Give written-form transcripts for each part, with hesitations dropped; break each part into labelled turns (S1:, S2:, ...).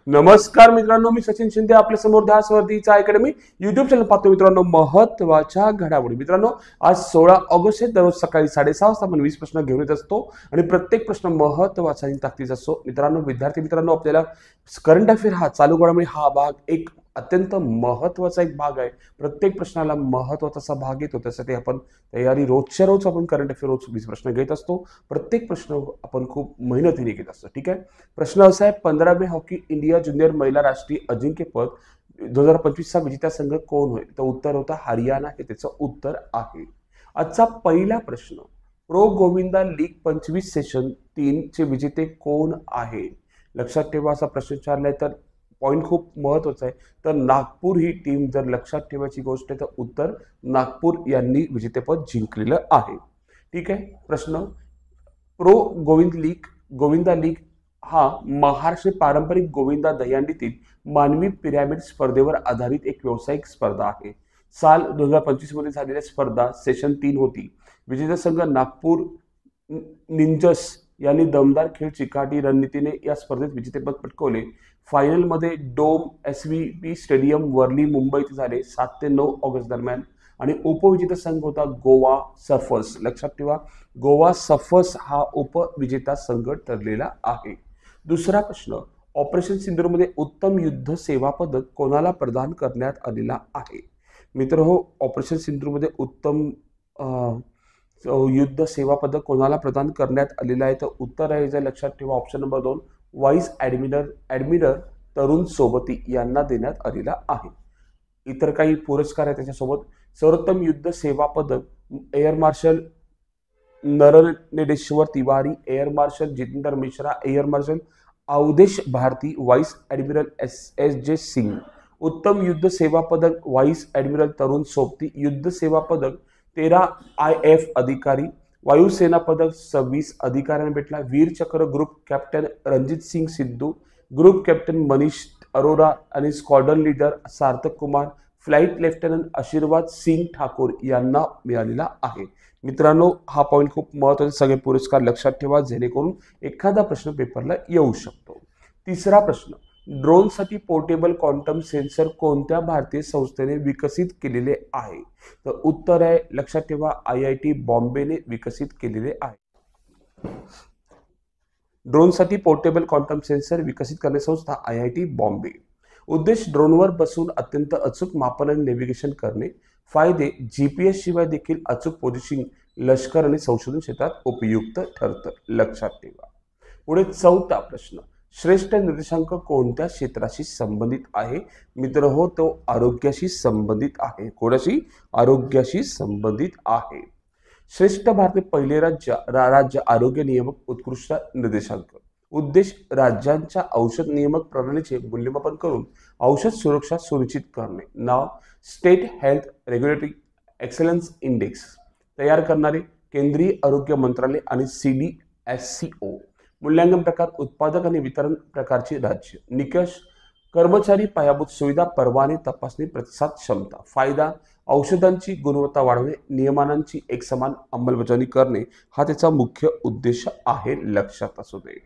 S1: नमस्कार मित्रांनो, मी सचिन शिंदे आपल्या समोर ध्यास वर्धीचा अकॅडमी युट्यूब चॅनल पाहतो. मित्रांनो, महत्त्वाच्या घडामोडी. मित्रांनो, आज 16 ऑगस्ट आहे. दररोज सकाळी 6:30 वाजता आपण 20 प्रश्न घेऊन येत असतो आणि प्रत्येक प्रश्न महत्त्वाचा आणि ताकदीचा असतो. मित्रांनो, विद्यार्थी मित्रांनो, आपल्याला करंट अफेअर हा चालू घडामोडी हा भाग एक अत्यंत महत्त्वाचा एक भाग आहे. प्रत्येक प्रश्नाला महत्त्वाचा असा भाग येतो. त्यासाठी आपण तयारी रोजच्या रोज आपण करंट अफेअर रोज 20 प्रश्न घेत असतो. प्रत्येक प्रश्न आपण खूप मेहनतीने घेत असतो. ठीक आहे. प्रश्न असा आहे, 15वे हॉकी इंडिया ज्युनियर महिला राष्ट्रीय अजिंक्यपद 2025चा विजेता संघ कोण होय? तर उत्तर होता हरियाणा, हे त्याचं उत्तर आहे. आजचा पहिला प्रश्न, प्रो गोविंदा लीग 25 सेशन 3 चे विजेते कोण आहे? लक्षात ठेवा, असा प्रश्न विचारलाय तर पॉईंट खूप महत्वाचा आहे. तर नागपूर ही टीम जर लक्षात ठेवायची गोष्ट आहे तर उत्तर नागपूर यांनी विजेतेपद जिंकलेलं आहे. ठीक आहे. प्रश्न, प्रो गोविंदा लीग हा महाराष्ट्र पारंपरिक गोविंदा दहीहंडीतील मानवी पिरॅमिड स्पर्धेवर आधारित एक व्यावसायिक स्पर्धा आहे. साल 2025 मध्ये झालेल्या स्पर्धा सेशन 3 होती. विजेता संघ नागपूर निंजर्स यांनी दमदार खेळ चिकाटी रणनीतीने या स्पर्धेत विजेतेपद पटकावले. फायनल मध्ये dome SVP stadium Worli Mumbai इथे झाले 7 ते 9 ऑगस्ट दरम्यान आणि उपविजेता संघ होता गोवा सर्फर्स. लक्षात ठेवा, गोवा सर्फर्स हा उपविजेता संघ ठरलेला आहे. दुसरा प्रश्न, ऑपरेशन सिंदूरमध्ये उत्तम युद्ध सेवा पदक कोणाला प्रदान करण्यात आलेला आहे? मित्र हो, ऑपरेशन सिंदूरमध्ये उत्तम युद्ध सेवा पदक कोणाला प्रदान करण्यात आलेला आहे? तर उत्तर आहे जर लक्षात ठेवा ऑप्शन नंबर 2, व्हाईस ॲडमिरल तरुण सोबती यांना देण्यात आलेला आहे. इतर काही पुरस्कार आहेत त्याच्यासोबत. सर्वोत्तम युद्ध सेवा पदक air marshal Narnedeshwar Tiwari, air marshal Jitendra Mishra, air marshal Awadhesh Bharti, vice admiral SJ Singh. उत्तम युद्ध सेवा पदक व्हाईस ॲडमिरल तरुण सोबती. युद्ध सेवा पदक 13 IF अधिकारी. वायुसेना पदक 26 अधिकाऱ्यांना भेटला. Vir Chakra group captain Ranjit Singh Sidhu, group captain Manish Arora आणि squadron leader Sarthak Kumar, flight lieutenant Ashirwad Singh Thakur यांना मिळालेला आहे. मित्रांनो, हा पॉईंट खूप महत्त्वाचे. सगळे पुरस्कार लक्षात ठेवा जेणेकरून एखादा प्रश्न पेपरला येऊ शकतो. तिसरा प्रश्न, ड्रोनसाठी पोर्टेबल क्वांटम सेन्सर कोणत्या भारतीय संस्थेने विकसित केलेले आहे? तर उत्तर आहे लक्षात ठेवा IIT बॉम्बेने विकसित केलेले आहे. ड्रोनसाठी पोर्टेबल क्वांटम सेन्सर विकसित करणारी संस्था IIT बॉम्बे. उद्देश, ड्रोनवर बसून अत्यंत अचूक मापन आणि नेव्हिगेशन करणे. फायदे, GPS शिवाय देखील अचूक पोझिशनिंग लष्कर आणि संशोधन क्षेत्रात उपयुक्त ठरतं. लक्षात ठेवा. पुढे चौथा प्रश्न, श्रेष्ठ निर्देशांक कोणत्या क्षेत्राशी संबंधित आहे? मित्र हो, तो आरोग्याशी संबंधित आहे. कोणाशी? आरोग्याशी संबंधित आहे. श्रेष्ठ भारतीय पहिले राज्य आरोग्य नियामक उत्कृष्ट निर्देशांक. उद्देश, राज्यांच्या औषध नियामक प्रणालीचे मूल्यमापन करून औषध सुरक्षा सुनिश्चित करणे. नाव, state health regulatory excellence index. तयार करणारे केंद्रीय आरोग्य मंत्रालय आणि CDSCO. मूल्यांकन प्रकार, उत्पादक आणि वितरण प्रकारचे राज्य. निकष, कर्मचारी पायाभूत सुविधा, परवाने, तपासणी, प्रतिसाद क्षमता. फायदा, औषधांची गुणवत्ता वाढवणे, नियमांची एकसमान अंमलबजावणी करणे हा त्याचा मुख्य उद्देश आहे. लक्षात असू दे.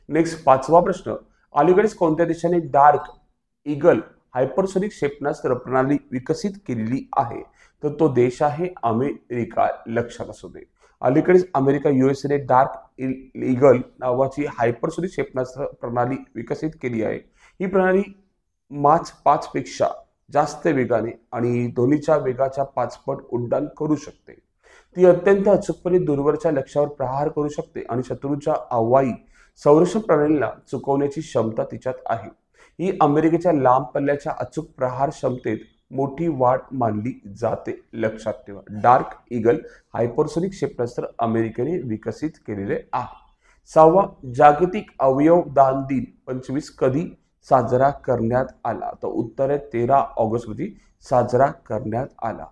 S1: नेक्स्ट, पाचवा प्रश्न, अलीकडेच कोणत्या देशाने डार्क ईगल हायपरसोनिक क्षेपणास्त्र प्रणाली विकसित केलेली आहे? तर तो देश आहे अमेरिका. लक्षात असू दे. अलीकडेच अमेरिका USAने डार्क ईगल नावाची हायपरसोनिक क्षेपणास्त्र प्रणाली विकसित केली आहे. ही प्रणाली माच 5 पेक्षा जास्त वेगाने आणि ध्वनीच्या वेगाच्या 5 पट उड्डाण करू शकते. ती अत्यंत अचूकपणे दूरवरच्या लक्ष्यावर प्रहार करू शकते आणि शत्रूच्या हवाई संरक्षण प्रणालीला चुकवण्याची क्षमता तिच्यात आहे. ही अमेरिकेच्या लांब पल्ल्याच्या अचूक प्रहार क्षमतेत मोठी वाढ मानली जाते. लक्षात ठेवा, डार्क ईगल हायपरसोनिक क्षेपणास्त्र अमेरिकेने विकसित केलेले आहे. 6वा, जागतिक अवयव दान दिन 25 कधी साजरा करण्यात आला? तर उत्तर आहे 13 ऑगस्ट रोजी साजरा करण्यात आला.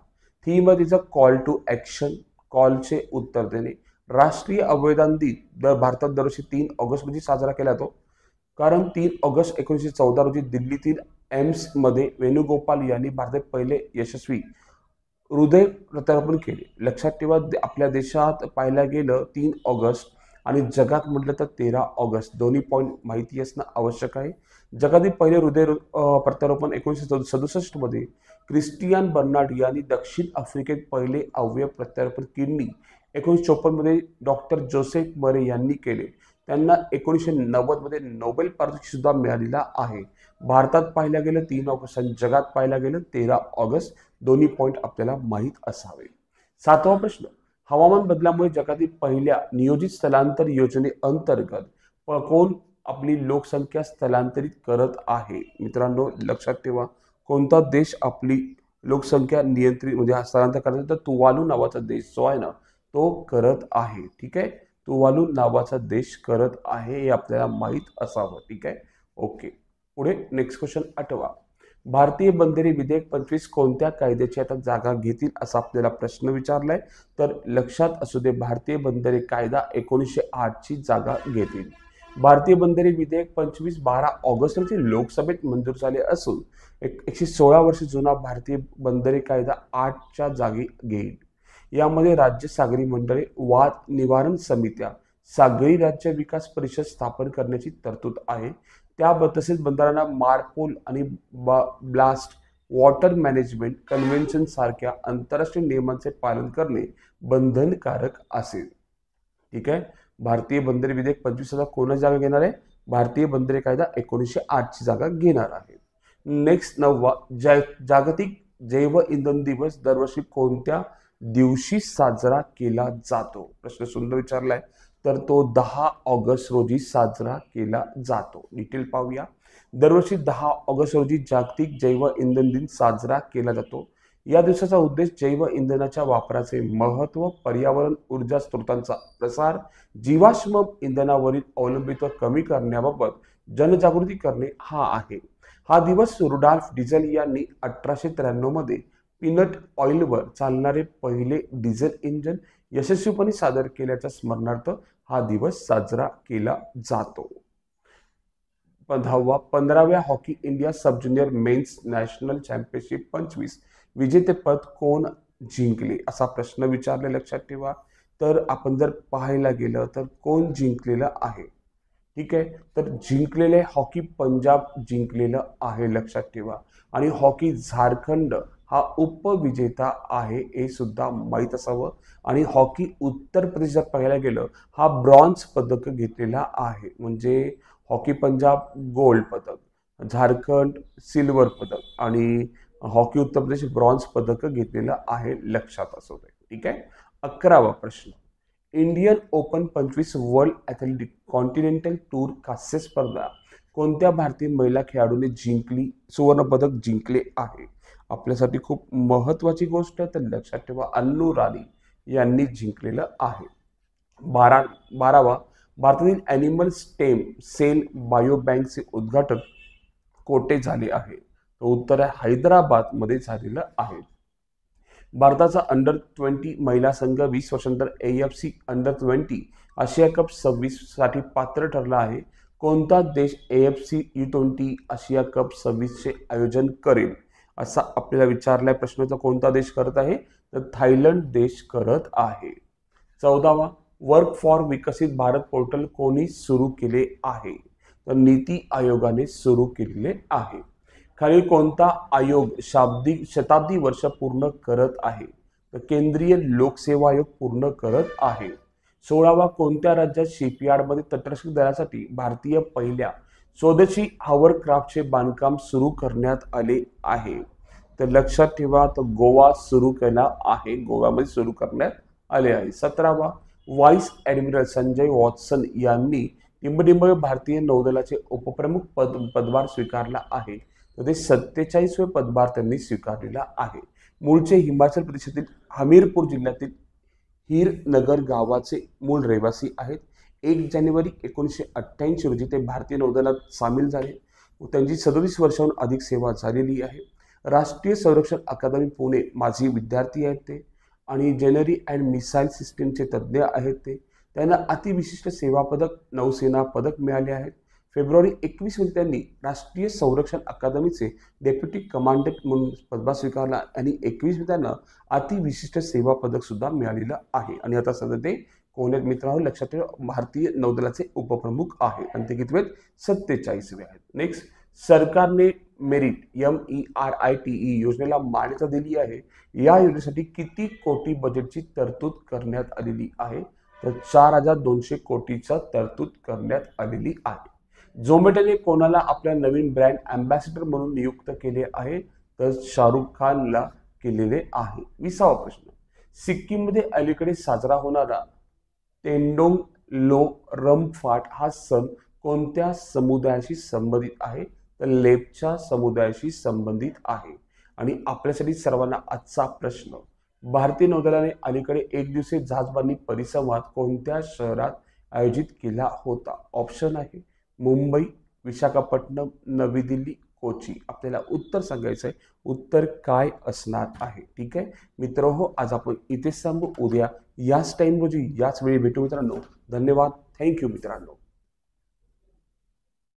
S1: थीम आहे तिचा कॉल टू ॲक्शन, कॉलचे उत्तर देणे. राष्ट्रीय अवयवदान दिन भारतात दरवर्षी 3 ऑगस्ट रोजी साजरा केला जातो. कारण 3 ऑगस्ट 1914 रोजी दिल्लीतील एम्स मध्ये वेणुगोपाल यांनी भारतात पहिले यशस्वी हृदय प्रत्यारोपण केले. लक्षात ठेवा, आपल्या देशात पाहायला गेलं 3 ऑगस्ट आणि जगात म्हटलं तर 13 ऑगस्ट. दोन्ही पॉईंट माहिती असणं आवश्यक आहे. जगातील पहिले हृदय प्रत्यारोपण 1967 मध्ये क्रिस्टियान बर्नार्ड यांनी दक्षिण आफ्रिकेत पहिले अवयव प्रत्यारोपण किडनी 1954 मध्ये डॉक्टर जोसेफ मरे यांनी केले. त्यांना 1990 मध्ये नोबेल पारितोषिक सुद्धा मिळालेला आहे. भारतात पाहिलं गेलं 3 ऑगस्ट आणि जगात पाहिलं गेलं 13 ऑगस्ट. दोन्ही पॉईंट आपल्याला माहीत असावे. 7वा प्रश्न, हवामान बदलामुळे जगातील पहिल्या नियोजित स्थलांतर योजनेअंतर्गत कोण आपली लोकसंख्या स्थलांतरित करत आहे? मित्रांनो लक्षात ठेवा, कोणता देश आपली लोकसंख्या नियंत्रित म्हणजे स्थलांतर करत, तर तुवालू नावाचा देश जो आहे ना तो करत आहे. ठीक आहे, तुवालू नावाचा देश करत आहे हे आपल्याला माहीत असावं. ठीक आहे, ओके. पुढे नेक्स्ट क्वेश्चन 8वा, भारतीय बंदरे विधेयक 25 कोणत्या कायद्याची आता जागा घेतील असा आपल्याला प्रश्न विचारलाय. तर लक्षात असू दे, भारतीय बंदरे कायदा 1908 ची जागा घेतील. भारतीय बंदरे विधेयक 25 12 ऑगस्ट रोजी लोकसभेत मंजूर झाले असून 116 वर्ष जुना भारतीय बंदरे कायदा 8 च्या जागी घेईल. यामध्ये राज्य सागरी मंडळे, वाद निवारण समित्या, सागरी राज्य विकास परिषद स्थापन करण्याची तरतूद आहे. तसेच बंदरांना मारपोल आणि ब्लास्ट वॉटर मॅनेजमेंट कन्व्हेन्शन सारख्या आंतरराष्ट्रीय नियमांचे पालन करणे बंधनकारक असेल. ठीक आहे, भारतीय बंदरे विधेयक 25 कोणाची जागा घेणार आहे? भारतीय बंदरे कायदा 1908 ची जागा घेणार आहे. नेक्स्ट 9वा, जागतिक जैव इंधन दिवस दरवर्षी कोणत्या दिवशी साजरा केला जातो? प्रश्न सुंदर विचारलाय. तर तो 10 ऑगस्ट रोजी साजरा केला जातो. डिटेल पाहूया. दरवर्षी 10 ऑगस्ट रोजी जागतिक जैव इंधन दिन साजरा केला जातो. या दिवसाचा उद्देश जैव इंधनाच्या वापराचे महत्त्व, पर्यावरण ऊर्जा स्रोतांचा प्रसार, जीवाश्म इंधनावरील अवलंबित्व कमी करण्याबाबत जनजागृती करणे हा आहे. हा दिवस रुडॉल्फ डिझेल यांनी 1893 मध्ये पीनट ऑइलवर चालणारे पहिले डिझेल इंजिन यशस्वीपणे सादर केल्याच्या स्मरणार्थ हा दिवस साजरा केला जातो. 15व्या hockey India sub junior men's national championship 25 विजेतेपद कोण जिंकले असा प्रश्न विचारले. लक्षात ठेवा. तर आपण जर पाहायला गेलं तर कोण जिंकलेलं आहे? ठीक आहे, तर जिंकलेले हॉकी पंजाब जिंकलेलं आहे. लक्षात ठेवा. आणि हॉकी झारखंड हा उपविजेता आहे हे सुद्धा माहीत असावं. आणि हॉकी उत्तर प्रदेश जर पाहायला गेलं हा ब्रॉन्झ पदक घेतलेला आहे. म्हणजे हॉकी पंजाब गोल्ड पदक, झारखंड सिल्वर पदक आणि हॉकी उत्तर प्रदेश ब्रॉन्झ पदक घेतलेलं आहे. लक्षात असू दे. ठीक आहे. 11वा प्रश्न, Indian open 25 world athletic continental tour कांस्य स्पर्धा कोणत्या भारतीय महिला खेळाडूने जिंकली, सुवर्ण पदक जिंकले आहे? आपल्यासाठी खूप महत्त्वाची गोष्ट आहे. तर लक्षात ठेवा, अन्नू राणी यांनी जिंकलेलं आहे. 12वा, भारतातील ॲनिमल स्टेम सेल बायो बँकचे उद्घाटन कोठे झाले आहे? तर उत्तर आहे हैदराबाद मध्ये झालेलं आहे. भारताचा अंडर 20 महिला संघ 20 वर्षांनंतर AFC अंडर 20 आशिया कप 26 साठी पात्र ठरला आहे. कोणता देश AFC U20 आशिया कप 26 चे आयोजन करेल असा आपल्याला विचारलाय प्रश्नाचा. कोणता देश करत आहे? तर थायलंड देश करत आहे. 14वा, वर्क फॉर विकसित भारत पोर्टल कोणी सुरू केले आहे? तर नीती आयोगाने सुरू केलेले आहे. खालील कोणता आयोग शताब्दी वर्ष पूर्ण करत आहे? तर केंद्रीय लोकसेवा आयोग पूर्ण करत आहे. 16वा, कोणत्या राज्यात शिपयार्डमध्ये तटरक्षक दलासाठी भारतीय पहिल्या स्वदेशी हॉवरक्राफ्टचे बांधकाम सुरू करण्यात आले आहे? तर लक्षात ठेवा, तर गोवा सुरू केला आहे. गोव्यामध्ये सुरू करण्यात आले आहे. 17वा, व्हाईस ॲडमिरल संजय वॉटसन यांनी टिंबटिंब भारतीय नौदलाचे उपप्रमुख पदभार स्वीकारला आहे. तर ते 47वे पदभार त्यांनी स्वीकारलेला आहे. मूळचे हिमाचल प्रदेशातील हमीरपूर जिल्ह्यातील हीरनगर गावाचे मूळ रहिवासी आहेत. 1 जानेवारी 1988 रोजी ते भारतीय नौदलात सामील झाले. त्यांची 37 वर्षांहून अधिक सेवा झालेली आहे. राष्ट्रीय संरक्षण अकादमी पुणे माजी विद्यार्थी आहेत ते. आणि जेनरी अँड मिसाईल सिस्टीमचे तज्ज्ञ आहेत ते. त्यांना अतिविशिष्ट सेवा पदक, नौसेना पदक मिळाले आहेत. फेब्रुवारी 21 मध्ये त्यांनी राष्ट्रीय संरक्षण अकादमीचे डेप्युटी कमांडंट म्हणून पदभार स्वीकारला आणि 21 मध्ये त्यांना अतिविशिष्ट सेवा पदक सुद्धा मिळालेलं आहे. आणि आता सध्या ते कोण आहेत मित्रांनो, लक्षात ठेवा, भारतीय नौदलाचे उपप्रमुख आहेत आणि ते किती आहेत, 47वे आहेत. नेक्स्ट, सरकारने मेरिट MERITE योजनेला मान्यता दिली आहे. या योजनेसाठी किती कोटी बजेटची तरतूद करण्यात आलेली आहे, तर 4200 कोटीचा तरतूद करण्यात आलेली आहे. झोमॅटोने कोणाला आपल्या नवीन ब्रँड अँबॅसेडर म्हणून नियुक्त केले आहे, तर शाहरुख खानला केलेले आहे. 20वा प्रश्न, सिक्कीममध्ये अलीकडे साजरा होणारा तेंडोंग लोरमफाट हा सण कोणत्या समुदायाशी संबंधित आहे, तर लेपचा समुदायाशी संबंधित आहे. आणि आपल्यासाठी सर्वांना आजचा प्रश्न, भारतीय नौदलाने अलीकडे एक दिवसीय जहाजबांधणी परिसंवाद कोणत्या शहरात आयोजित केला होता. ऑप्शन आहे मुंबई, विशाखापट्टणम, नवी दिल्ली, कोची. आपल्याला उत्तर सांगायचं आहे, उत्तर काय असणार आहे. ठीक आहे मित्रांनो, आज आपण इथेच थांबू. उद्या याच टाइम रोजी याच वेळी भेटू मित्रांनो. धन्यवाद. थँक्यू मित्रांनो.